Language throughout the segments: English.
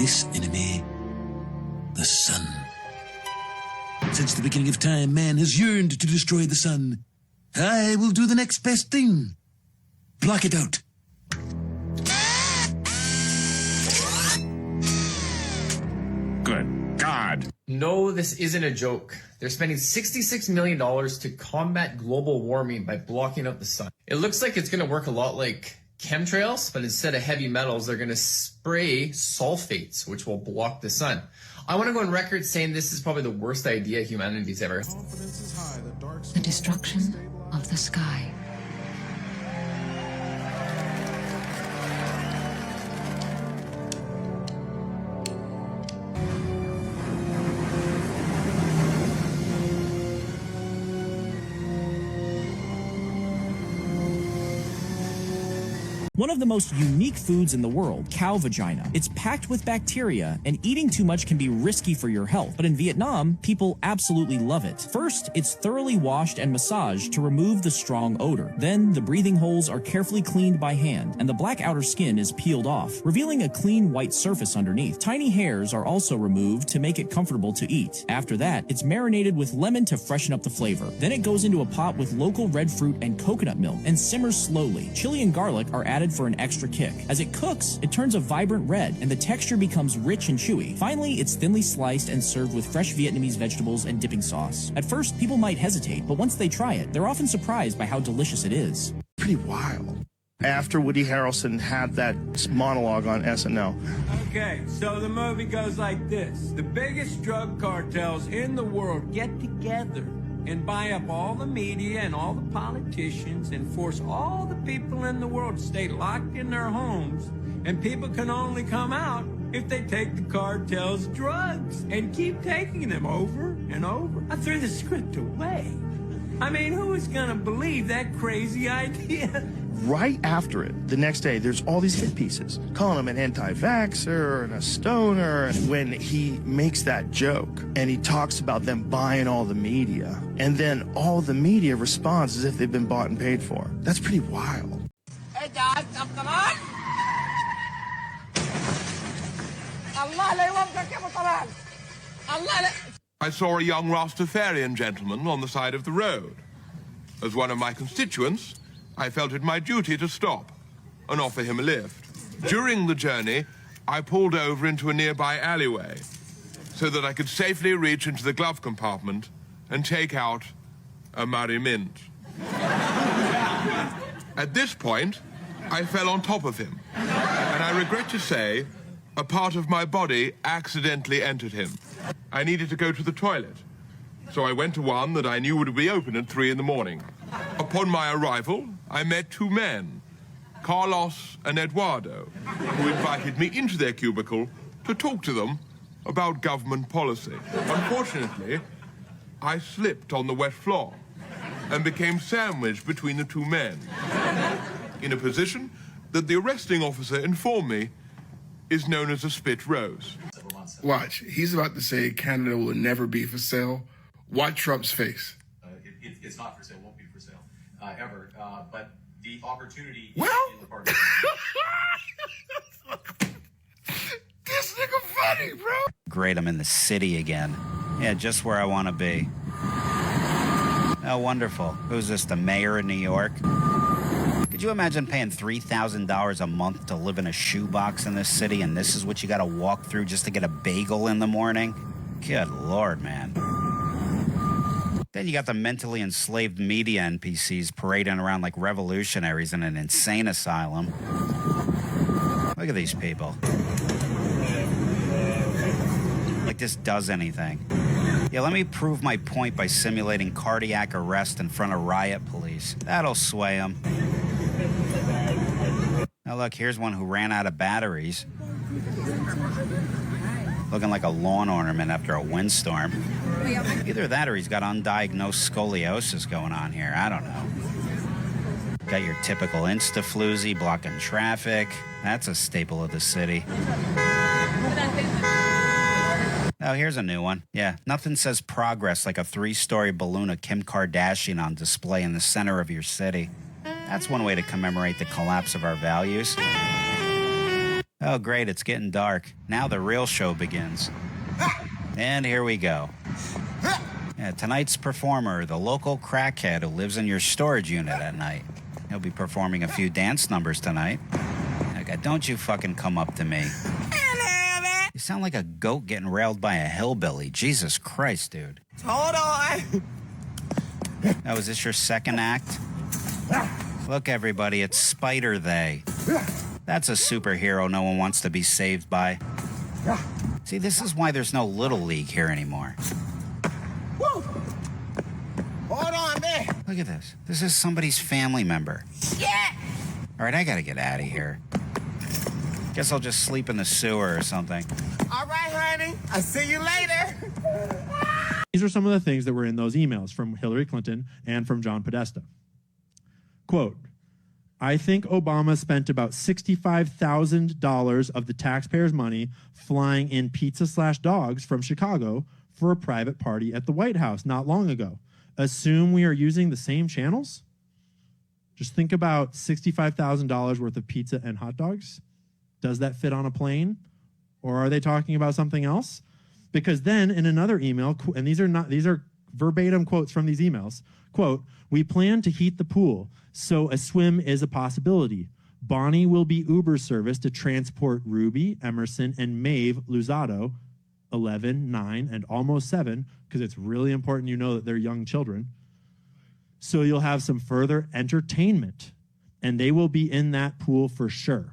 this enemy, the sun. Since the beginning of time, man has yearned to destroy the sun. I will do the next best thing. Block it out. Good God. No, this isn't a joke. They're spending $66 million to combat global warming by blocking out the sun. It looks like it's going to work a lot like chemtrails, but instead of heavy metals, they're going to spray sulfates, which will block the sun. I want to go on record saying this is probably the worst idea humanity's ever. The destruction of the sky. One of the most unique foods in the world, cow vagina. It's packed with bacteria, and eating too much can be risky for your health. But in Vietnam, people absolutely love it. First, it's thoroughly washed and massaged to remove the strong odor. Then, the breathing holes are carefully cleaned by hand, and the black outer skin is peeled off, revealing a clean white surface underneath. Tiny hairs are also removed to make it comfortable to eat. After that, it's marinated with lemon to freshen up the flavor. Then it goes into a pot with local red fruit and coconut milk and simmers slowly. Chili and garlic are added for an extra kick. As it cooks, it turns a vibrant red and the texture becomes rich and chewy. Finally, it's thinly sliced and served with fresh Vietnamese vegetables and dipping sauce. At first, people might hesitate, but once they try it, they're often surprised by how delicious it is. Pretty wild. After Woody Harrelson had that monologue on SNL. Okay, so the movie goes like this. The biggest drug cartels in the world get together and buy up all the media and all the politicians and force all the people in the world to stay locked in their homes. And people can only come out if they take the cartel's drugs and keep taking them over and over. I threw the script away. I mean, who is gonna believe that crazy idea? Right after it, the next day, there's all these hit pieces, calling him an anti-vaxxer and a stoner. When he makes that joke and he talks about them buying all the media, and then all the media responds as if they've been bought and paid for. That's pretty wild. Hey, Dad, come on! I saw a young Rastafarian gentleman on the side of the road. As one of my constituents, I felt it my duty to stop and offer him a lift. During the journey, I pulled over into a nearby alleyway so that I could safely reach into the glove compartment and take out a Murray Mint. At this point, I fell on top of him, and I regret to say, a part of my body accidentally entered him. I needed to go to the toilet, so I went to one that I knew would be open at 3 in the morning. Upon my arrival, I met two men, Carlos and Eduardo, who invited me into their cubicle to talk to them about government policy. Unfortunately, I slipped on the wet floor and became sandwiched between the two men in a position that the arresting officer informed me is known as a spit rose. Watch, he's about to say Canada will never be for sale. Watch Trump's face. It's not for sale, won't be for sale ever. But the opportunity. Well, this nigga funny, bro. Great, I'm in the city again. Yeah, just where I want to be. Oh, wonderful. Who's this, the mayor of New York? Could you imagine paying $3,000 a month to live in a shoebox in this city, and this is what you got to walk through just to get a bagel in the morning? Good Lord, man. Then you got the mentally enslaved media NPCs parading around like revolutionaries in an insane asylum. Look at these people. Like this does anything. Yeah, let me prove my point by simulating cardiac arrest in front of riot police. That'll sway them. Now look, here's one who ran out of batteries. Looking like a lawn ornament after a windstorm. Either that or he's got undiagnosed scoliosis going on here. I don't know. Got your typical Insta-floozy blocking traffic. That's a staple of the city. Oh, here's a new one. Yeah, nothing says progress like a 3-story balloon of Kim Kardashian on display in the center of your city. That's one way to commemorate the collapse of our values. Oh, great, it's getting dark. Now the real show begins. And here we go. Yeah, tonight's performer, the local crackhead who lives in your storage unit at night. He'll be performing a few dance numbers tonight. Okay, don't you fucking come up to me. You sound like a goat getting railed by a hillbilly. Jesus Christ, dude. Hold on. Oh, is this your second act? Look, everybody, it's Spider-They. That's a superhero no one wants to be saved by. See, this is why there's no Little League here anymore. Woo! Hold on, man. Look at this. This is somebody's family member. Yeah. All right, I gotta get out of here. Guess I'll just sleep in the sewer or something. All right, honey. I'll see you later. These are some of the things that were in those emails from Hillary Clinton and from John Podesta. Quote, I think Obama spent about $65,000 of the taxpayers' money flying in pizza/dogs from Chicago for a private party at the White House not long ago. Assume we are using the same channels? Just think about $65,000 worth of pizza and hot dogs. Does that fit on a plane? Or are they talking about something else? Because then in another email, and these are verbatim quotes from these emails, quote, we plan to heat the pool, so a swim is a possibility. Bonnie will be Uber service to transport Ruby, Emerson, and Maeve Luzzatto, 11, 9, and almost 7, because it's really important you know that they're young children. So you'll have some further entertainment, and they will be in that pool for sure.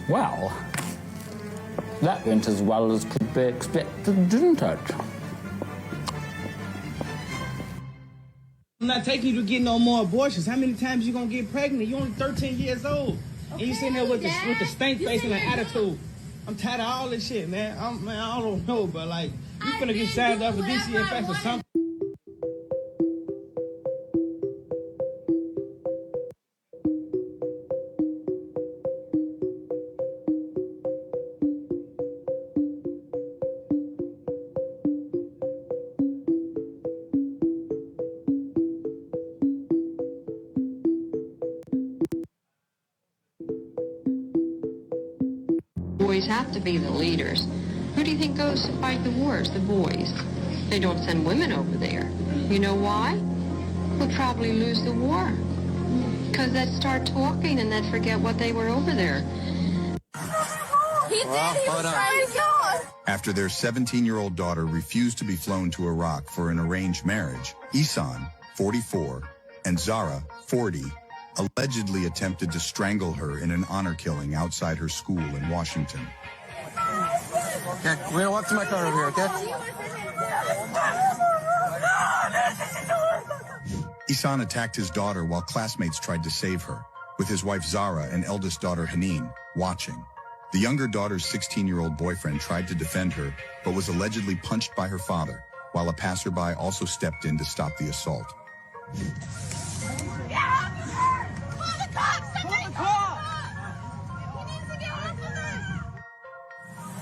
Well, that went as well as could be expected, didn't it? I'm not taking you to get no more abortions. How many times you gonna get pregnant? You're only 13 years old. Okay, and you sitting there with the stank face and the attitude. I'm tired of all this shit, man. I don't know, but like, you finna get signed up for DCFS or something. Boys have to be the leaders. Who do you think goes to fight the wars? The boys. They don't send women over there. You know why? We'll probably lose the war. Because they'd start talking and they'd forget what they were over there. After their 17-year-old daughter refused to be flown to Iraq for an arranged marriage, Isan, 44, and Zara, 40, allegedly attempted to strangle her in an honor killing outside her school in Washington. Okay, we're gonna walk to my car over here, okay? Isan attacked his daughter while classmates tried to save her, with his wife Zara and eldest daughter Haneen watching. The younger daughter's 16-year-old boyfriend tried to defend her, but was allegedly punched by her father, while a passerby also stepped in to stop the assault.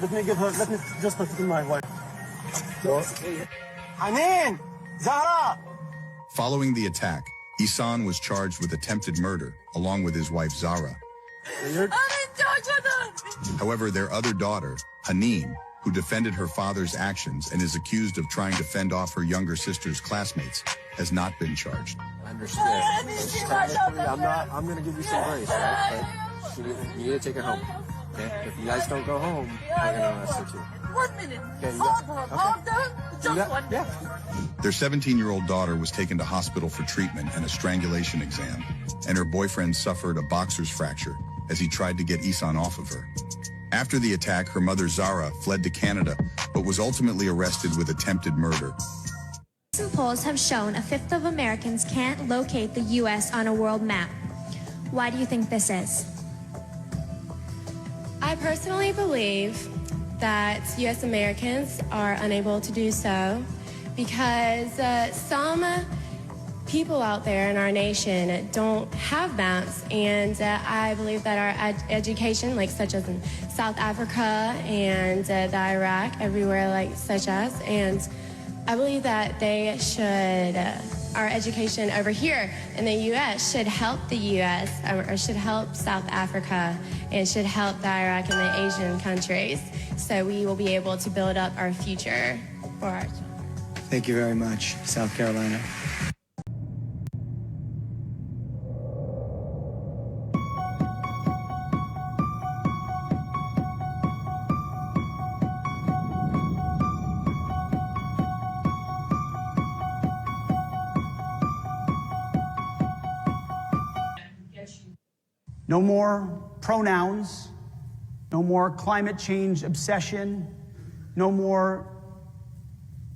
Let me just look at my wife. Haneen! Zara! Following the attack, Isan was charged with attempted murder, along with his wife Zara. However, their other daughter, Haneen, who defended her father's actions and is accused of trying to fend off her younger sister's classmates, has not been charged. I understand. I'm gonna give you some grace, right? But you need to take her home. Okay? If you guys don't go home, I'm gonna arrest her too. 1 minute. Okay, Yeah. Their 17-year-old daughter was taken to hospital for treatment and a strangulation exam, and her boyfriend suffered a boxer's fracture as he tried to get Isan off of her. After the attack, her mother Zara fled to Canada, but was ultimately arrested with attempted murder. Recent polls have shown a fifth of Americans can't locate the U.S. on a world map. Why do you think this is? I personally believe that U.S. Americans are unable to do so because some people out there in our nation don't have maps, and I believe that our education, like such as in South Africa and the Iraq, everywhere like such as, and I believe that they should, our education over here in the U.S. should help the U.S. or should help South Africa and should help the Iraq and the Asian countries, so we will be able to build up our future for our children. Thank you very much, South Carolina. No more pronouns, no more climate change obsession, no more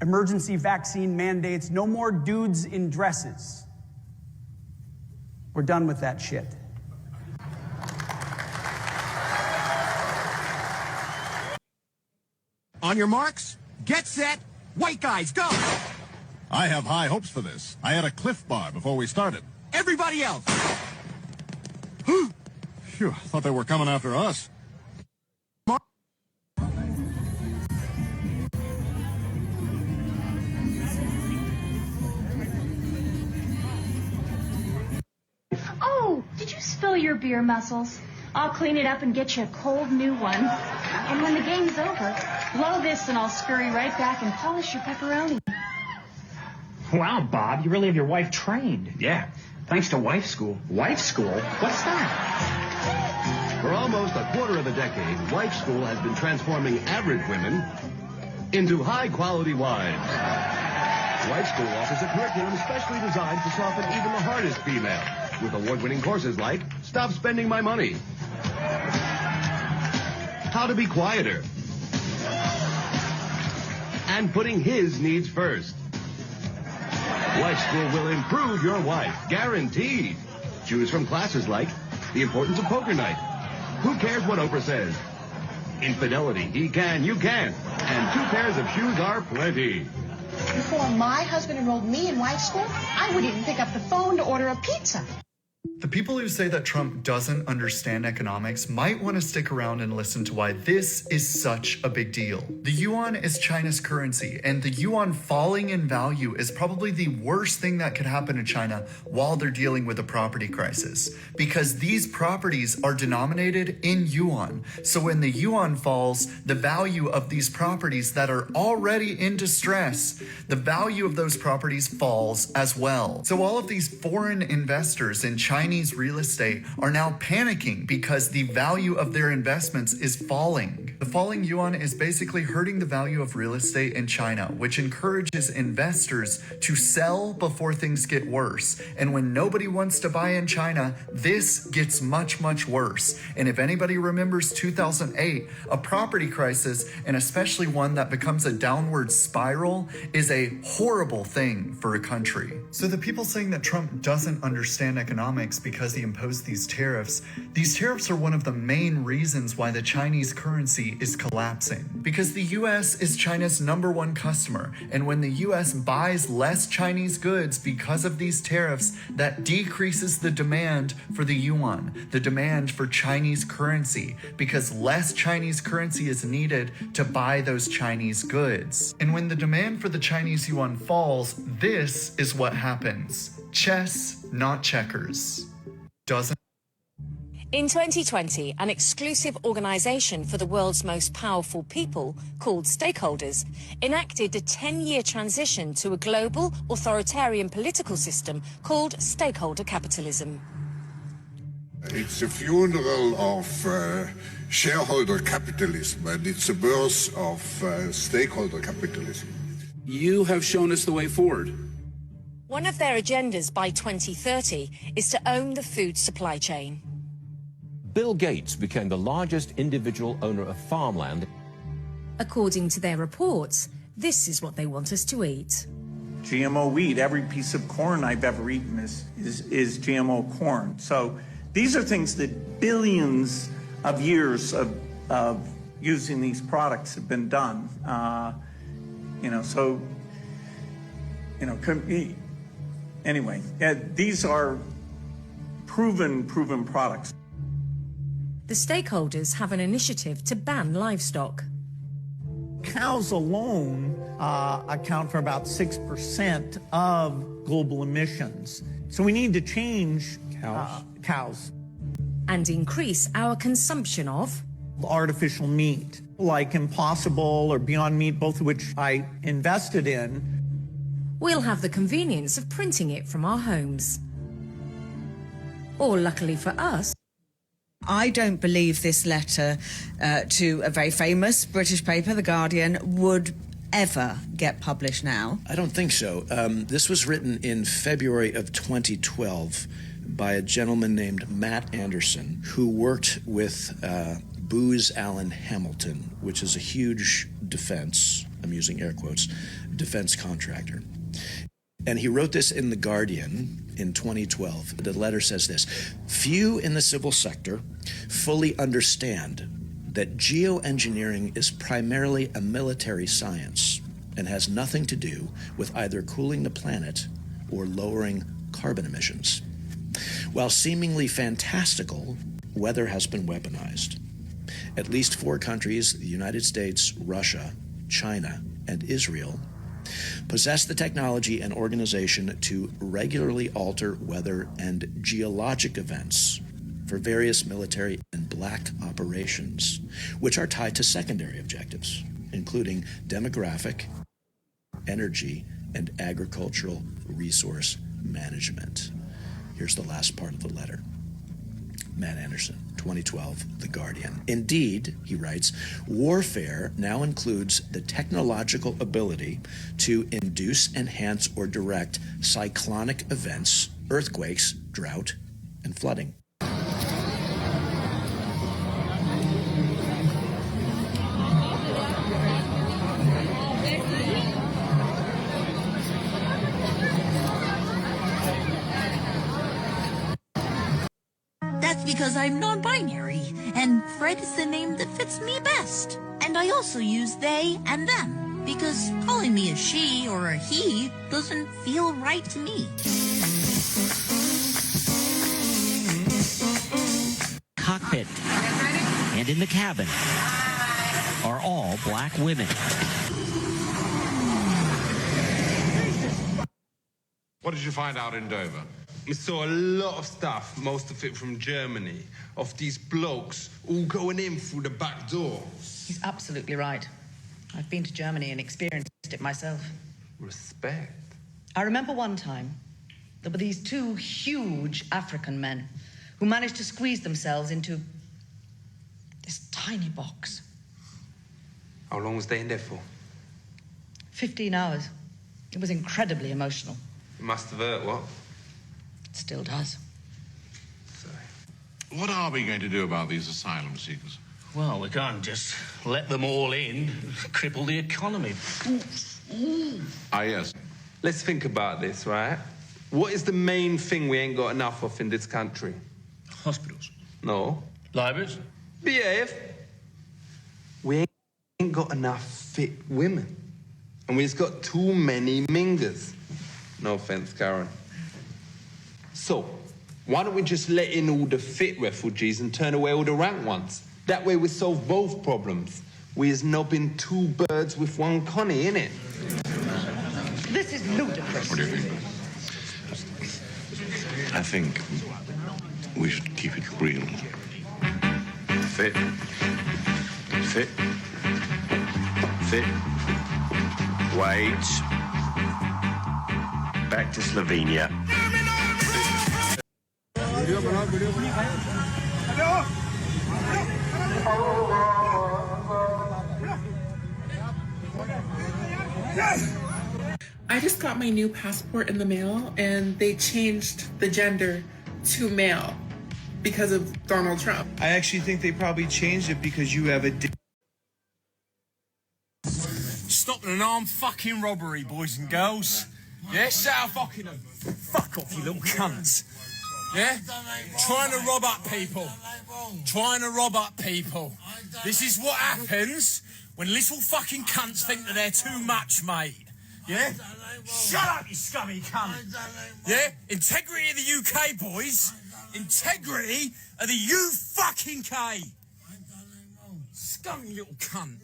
emergency vaccine mandates, no more dudes in dresses. We're done with that shit. On your marks, get set, white guys, go! I have high hopes for this. I had a Cliff Bar before we started. Everybody else! Phew, thought they were coming after us. Oh, did you spill your beer muscles? I'll clean it up and get you a cold new one. And when the game's over, blow this and I'll scurry right back and polish your pepperoni. Wow, Bob, you really have your wife trained. Yeah, thanks to wife school. Wife school? What's that? For almost a quarter of a decade, Wife School has been transforming average women into high-quality wives. Wife School offers a curriculum specially designed to soften even the hardest female, with award-winning courses like Stop Spending My Money, How to Be Quieter, and Putting His Needs First. Wife School will improve your wife, guaranteed. Choose from classes like The Importance of Poker Night, Who Cares What Oprah Says, Infidelity, He Can, You Can, and 2 pairs of shoes are plenty. Before my husband enrolled me in wife school, I wouldn't even pick up the phone to order a pizza. The people who say that Trump doesn't understand economics might want to stick around and listen to why this is such a big deal. The yuan is China's currency, and the yuan falling in value is probably the worst thing that could happen to China while they're dealing with a property crisis, because these properties are denominated in yuan. So when the yuan falls, the value of these properties that are already in distress, the value of those properties falls as well. So all of these foreign investors in Chinese real estate are now panicking because the value of their investments is falling. The falling yuan is basically hurting the value of real estate in China, which encourages investors to sell before things get worse. And when nobody wants to buy in China, this gets much, much worse. And if anybody remembers 2008, a property crisis, and especially one that becomes a downward spiral, is a horrible thing for a country. So the people saying that Trump doesn't understand economics because he imposed these tariffs are one of the main reasons why the Chinese currency is collapsing. Because the US is China's #1 customer, and when the US buys less Chinese goods because of these tariffs, that decreases the demand for the yuan, the demand for Chinese currency, because less Chinese currency is needed to buy those Chinese goods. And when the demand for the Chinese yuan falls, this is what happens. Chess, not checkers. In 2020, an exclusive organisation for the world's most powerful people, called Stakeholders, enacted a 10-year transition to a global authoritarian political system called stakeholder capitalism. It's a funeral of shareholder capitalism, and it's a birth of stakeholder capitalism. You have shown us the way forward. One of their agendas by 2030 is to own the food supply chain. Bill Gates became the largest individual owner of farmland. According to their reports, this is what they want us to eat. GMO wheat, every piece of corn I've ever eaten is GMO corn. So these are things that billions of years of using these products have been done. Anyway, these are proven products. The stakeholders have an initiative to ban livestock. Cows alone account for about 6% of global emissions. So we need to change cows. And increase our consumption of artificial meat, like Impossible or Beyond Meat, both of which I invested in. We'll have the convenience of printing it from our homes. Or luckily for us, I don't believe this letter to a very famous British paper, The Guardian, would ever get published now. I don't think so. This was written in February of 2012 by a gentleman named Matt Anderson, who worked with Booz Allen Hamilton, which is a huge defense, I'm using air quotes, defense contractor. And he wrote this in The Guardian in 2012. The letter says this: few in the civil sector fully understand that geoengineering is primarily a military science and has nothing to do with either cooling the planet or lowering carbon emissions. While seemingly fantastical, weather has been weaponized. At least 4 countries, the United States, Russia, China, and Israel, possess the technology and organization to regularly alter weather and geologic events for various military and black operations, which are tied to secondary objectives, including demographic, energy, and agricultural resource management. Here's the last part of the letter. Matt Anderson, 2012, The Guardian. Indeed, he writes, warfare now includes the technological ability to induce, enhance, or direct cyclonic events, earthquakes, drought, and flooding. That's because I'm non-binary, and Fred is the name that fits me best. And I also use they and them, because calling me a she or a he doesn't feel right to me. Cockpit and in the cabin are all black women. What did you find out in Dover? We saw a lot of stuff, most of it from Germany, of these blokes all going in through the back door. He's absolutely right. I've been to Germany and experienced it myself. Respect. I remember one time there were these 2 huge African men who managed to squeeze themselves into this tiny box. How long was they in there for? 15 hours. It was incredibly emotional. It must have hurt, what? It still does. What are we going to do about these asylum seekers? Well, we can't just let them all in, cripple the economy. Ah, yes. Let's think about this, right? What is the main thing we ain't got enough of in this country? Hospitals. No. Libraries. Behave. We ain't got enough fit women. And we've got too many mingers. No offense, Karen. So, why don't we just let in all the fit refugees and turn away all the rank ones? That way we solve both problems. We is knobbing 2 birds with 1 Connie, innit? This is ludicrous. What do you think? I think we should keep it real. Fit. Fit. Fit. Wait. Back to Slovenia. I just got my new passport in the mail, and they changed the gender to male because of Donald Trump. I actually think they probably changed it because you have a... Stopping an armed fucking robbery, boys and girls. Yeah, set out fucking them. Fuck off, you little cunts. Yeah? Trying to rob up people. Trying to rob up people. This is what happens when little fucking cunts think that they're too much, mate. Yeah? Shut up, you scummy cunt. Yeah? Integrity of the UK, boys. Integrity of the U-fucking-K. Scummy little cunt.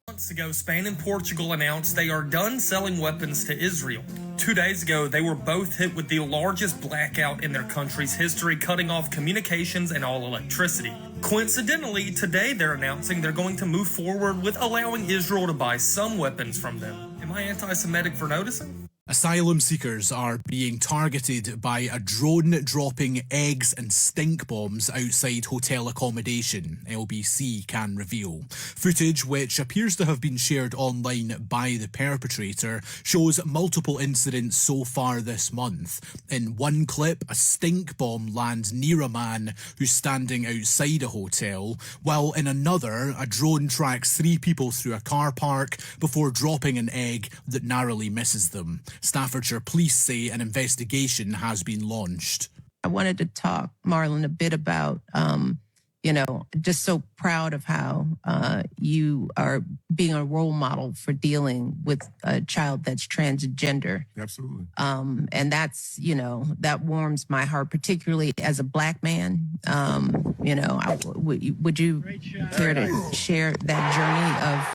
Months ago, Spain and Portugal announced they are done selling weapons to Israel. 2 days ago, they were both hit with the largest blackout in their country's history, cutting off communications and all electricity. Coincidentally, today they're announcing they're going to move forward with allowing Israel to buy some weapons from them. Am I anti-Semitic for noticing? Asylum seekers are being targeted by a drone dropping eggs and stink bombs outside hotel accommodation, LBC can reveal. Footage, which appears to have been shared online by the perpetrator, shows multiple incidents so far this month. In one clip, a stink bomb lands near a man who's standing outside a hotel, while in another, a drone tracks 3 people through a car park before dropping an egg that narrowly misses them. Staffordshire police say an investigation has been launched. I wanted to talk, Marlon, a bit about, just so proud of how you are being a role model for dealing with a child that's transgender. Absolutely. And that's, that warms my heart, particularly as a Black man. Would you care to share that journey of